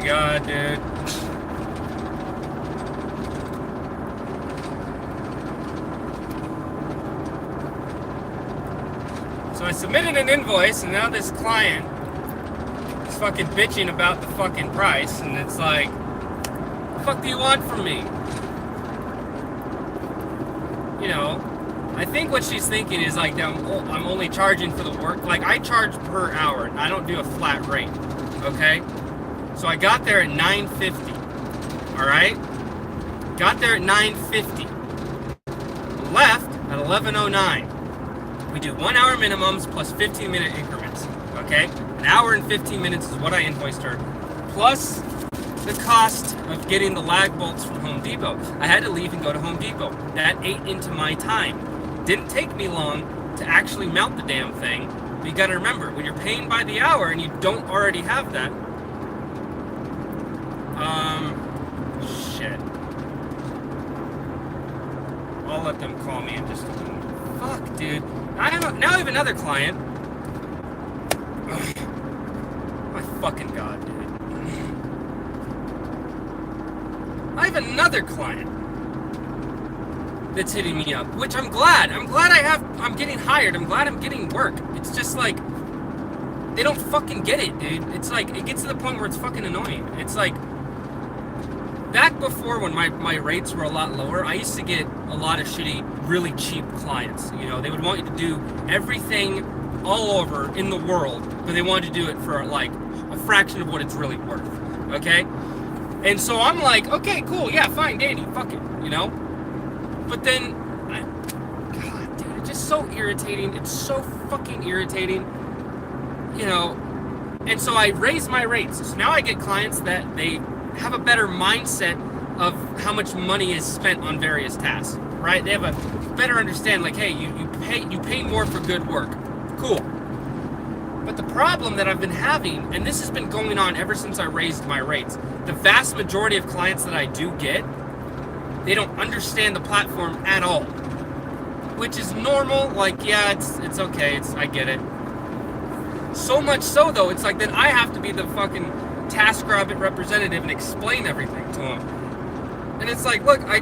god, dude. So I submitted an invoice, and now this client is fucking bitching about the fucking price, and it's like, what the fuck do you want from me? You know, I think what she's thinking is like, I'm only charging for the work. Like, I charge per hour. I don't do a flat rate, okay? So I got there at $9.50, all right? Got there at $9.50. Left at $11.09. We do 1 hour minimums plus 15-minute increments, okay? An hour and 15 minutes is what I invoiced her, plus the cost of getting the lag bolts from Home Depot. I had to leave and go to Home Depot. That ate into my time. Didn't take me long to actually mount the damn thing. But you gotta remember, when you're paying by the hour and you don't already have that, shit. I'll let them call me in just a minute. Fuck, dude. Now I have another client. Ugh. My fucking god, dude. I have another client that's hitting me up, which I'm glad. I'm getting hired. I'm glad I'm getting work. It's just like, they don't fucking get it, dude. It's like, it gets to the point where it's fucking annoying. It's like, back before when my rates were a lot lower, I used to get a lot of shitty, really cheap clients. You know, they would want you to do everything all over in the world, but they wanted to do it for like a fraction of what it's really worth, okay? And so I'm like, okay, cool, yeah, fine, Danny, fuck it, you know? But then, God, dude, it's just so irritating. It's so fucking irritating, you know? And so I raise my rates. So now I get clients that they have a better mindset of how much money is spent on various tasks, right? They have a better understand, like, hey, you pay more for good work. Cool. But the problem that I've been having, and this has been going on ever since I raised my rates, the vast majority of clients that I do get, they don't understand the platform at all. Which is normal, like, yeah, it's okay, I get it. So much so, though, it's like then I have to be the fucking TaskRabbit representative and explain everything to them. And it's like, look, I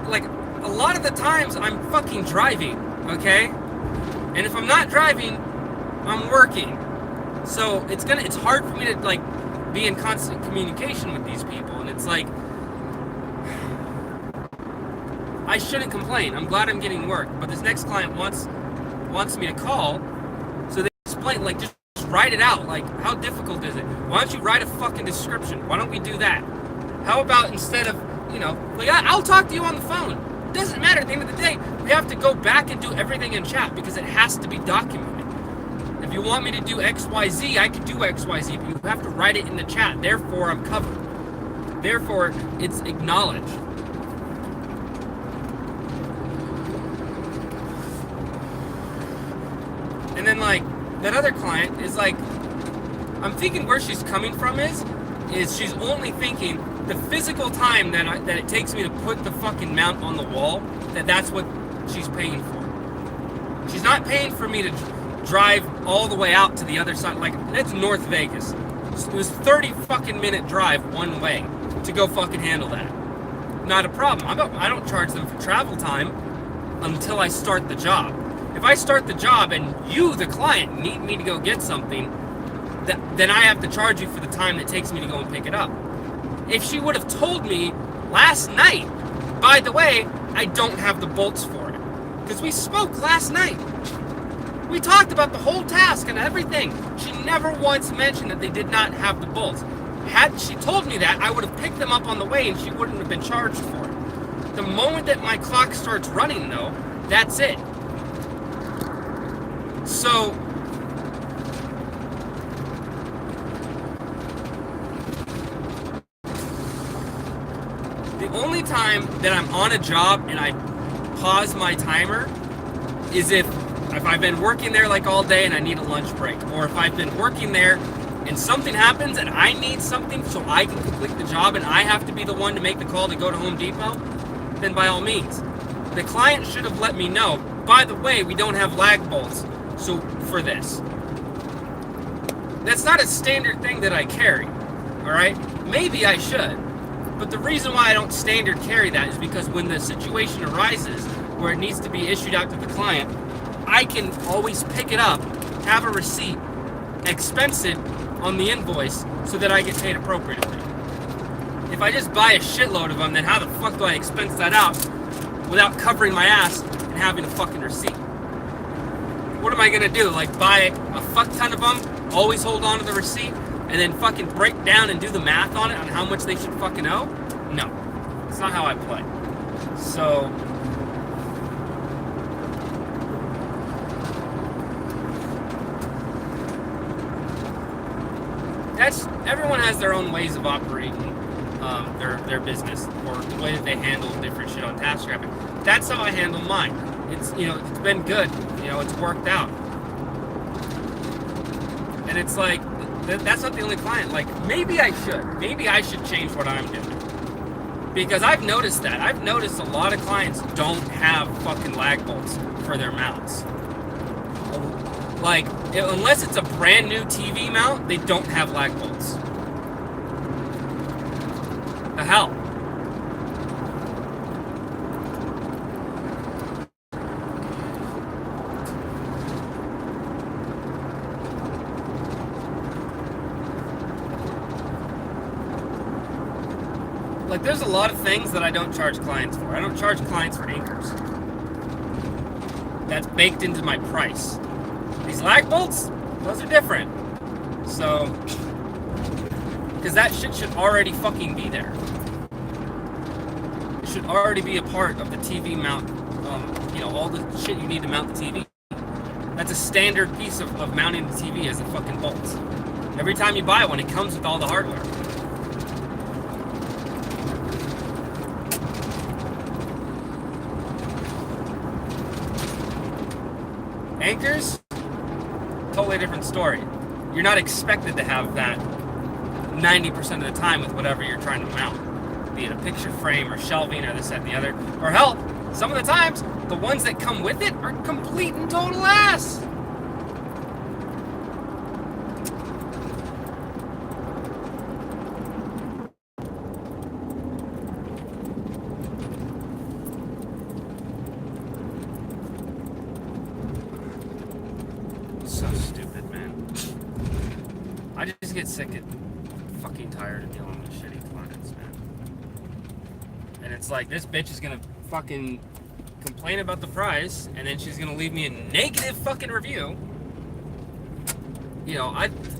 like, a lot of the times I'm fucking driving, okay? And if I'm not driving, I'm working. So it's hard for me to like be in constant communication with these people. And it's like, I shouldn't complain. I'm glad I'm getting work. But this next client wants me to call, so they explain, like, just write it out. Like, how difficult is it? Why don't you write a fucking description? Why don't we do that? How about instead of, you know, like, I'll talk to you on the phone. It doesn't matter. At the end of the day, we have to go back and do everything in chat because it has to be documented. If you want me to do XYZ, I can do XYZ, but you have to write it in the chat. Therefore, I'm covered. Therefore, it's acknowledged. And then, like, that other client is like, I'm thinking where she's coming from is she's only thinking the physical time that it takes me to put the fucking mount on the wall, that's what she's paying for. She's not paying for me to drive all the way out to the other side. Like, that's North Vegas. It was 30 fucking minute drive one way to go fucking handle that. Not a problem. I don't charge them for travel time until I start the job. If I start the job and you, the client, need me to go get something, then I have to charge you for the time that it takes me to go and pick it up. If she would have told me last night, by the way, I don't have the bolts for it. Because we spoke last night. We talked about the whole task and everything. She never once mentioned that they did not have the bolts. Had she told me that, I would have picked them up on the way and she wouldn't have been charged for it. The moment that my clock starts running, though, that's it. So, the only time that I'm on a job and I pause my timer is if I've been working there like all day and I need a lunch break, or if I've been working there and something happens and I need something so I can complete the job and I have to be the one to make the call to go to Home Depot, then by all means. The client should have let me know, by the way, we don't have lag bolts, so for this. That's not a standard thing that I carry. right? Maybe I should. But the reason why I don't standard carry that is because when the situation arises where it needs to be issued out to the client, I can always pick it up, have a receipt, expense it on the invoice so that I get paid appropriately. If I just buy a shitload of them, then how the fuck do I expense that out without covering my ass and having a fucking receipt? What am I gonna do? Like buy a fuck ton of them, always hold on to the receipt, and then fucking break down and do the math on it on how much they should fucking owe? No. It's not how I play. So everyone has their own ways of operating their business, or the way that they handle different shit on TaskRabbit. That's how I handle mine. It's it's been good. It's worked out. And it's like that's not the only client. Like maybe I should change what I'm doing, because I've noticed that. I've noticed a lot of clients don't have fucking lag bolts for their mounts. Like, unless it's a brand new TV mount, they don't have lag bolts. The hell? Like, there's a lot of things that I don't charge clients for. I don't charge clients for anchors. That's baked into my price. These lag bolts, those are different. So, because that shit should already fucking be there. It should already be a part of the TV mount. All the shit you need to mount the TV. That's a standard piece of mounting the TV as the fucking bolts. Every time you buy one, it comes with all the hardware. Anchors? Totally different story. You're not expected to have that 90% of the time with whatever you're trying to mount, be it a picture frame or shelving or this, that, and the other. Or hell, some of the times, the ones that come with it are complete and total ass. So stupid, man. I just get sick and fucking tired of dealing with shitty clients, man. And it's like, this bitch is gonna fucking complain about the price, and then she's gonna leave me a negative fucking review.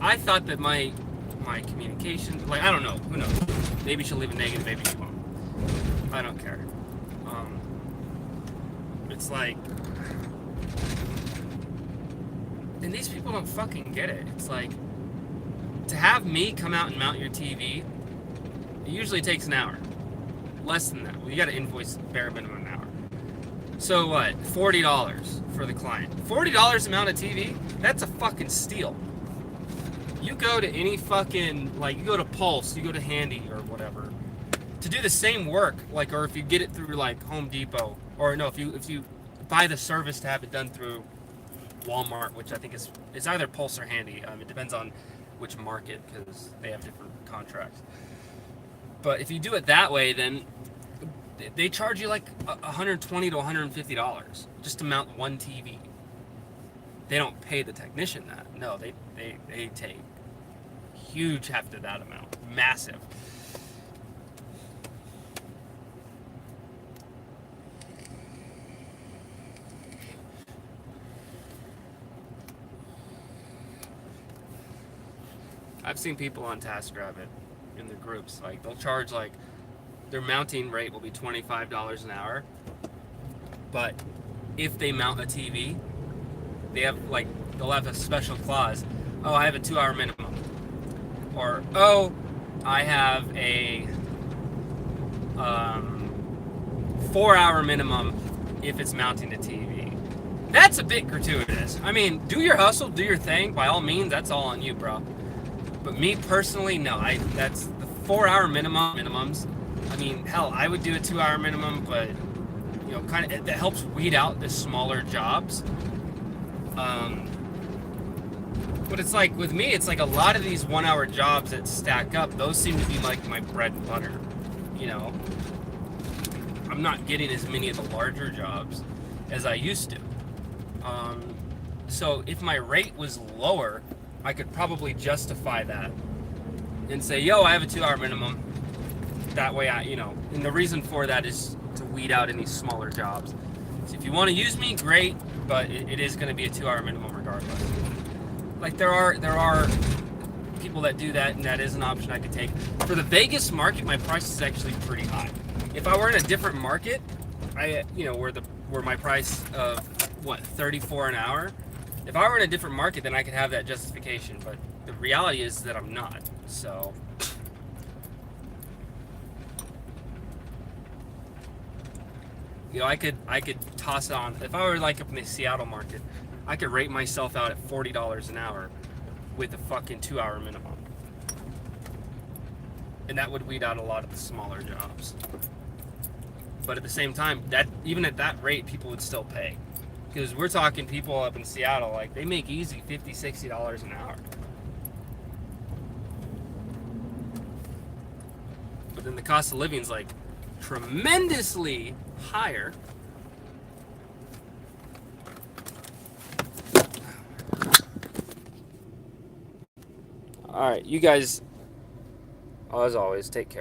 I thought that my communication, like, I don't know, who knows? Maybe she'll leave a negative, maybe she won't. I don't care. It's like, and these people don't fucking get it. It's like, to have me come out and mount your TV, it usually takes an hour. Less than that. Well, you gotta invoice bare minimum an hour. So what? $40 for the client. $40 to mount a TV? That's a fucking steal. You go to any fucking, like, you go to Pulse, you go to Handy or whatever, to do the same work, like, or if you get it through, like, Home Depot, or no, if you buy the service to have it done through Walmart, which I think it's either Pulse or Handy. It depends on which market, because they have different contracts. But if you do it that way, then they charge you like $120 to $150 just to mount one TV. They don't pay the technician that. No, they take huge heft of that amount. Massive. I've seen people on TaskRabbit in the groups, like, they'll charge, like, their mounting rate will be $25 an hour, but if they mount a TV, they have, like, they'll have a special clause. Oh, I have a 2-hour minimum. Or, oh, I have a 4-hour minimum if it's mounting a TV. That's a bit gratuitous. I mean, do your hustle, do your thing. By all means, that's all on you, bro. But me personally, no. That's the 4-hour minimums. I mean, hell, I would do a 2-hour minimum, but kind of that helps weed out the smaller jobs. But it's like with me, it's like a lot of these 1 hour jobs that stack up, those seem to be like my bread and butter. You know, I'm not getting as many of the larger jobs as I used to. So if my rate was lower, I could probably justify that and say, yo, I have a 2 hour minimum. That way, and the reason for that is to weed out any smaller jobs. So if you want to use me, great, but it is going to be a 2 hour minimum regardless. Like there are people that do that, and that is an option I could take. For the Vegas market, my price is actually pretty high. If I were in a different market, where my price of 34 an hour. If I were in a different market, then I could have that justification. But the reality is that I'm not. So. I could toss on, if I were like up in the Seattle market, I could rate myself out at $40 an hour with a fucking 2 hour minimum. And that would weed out a lot of the smaller jobs. But at the same time, that even at that rate, people would still pay. Because we're talking people up in Seattle, like they make easy $50, $60 an hour. But then the cost of living is like tremendously higher. All right, you guys, as always, take care.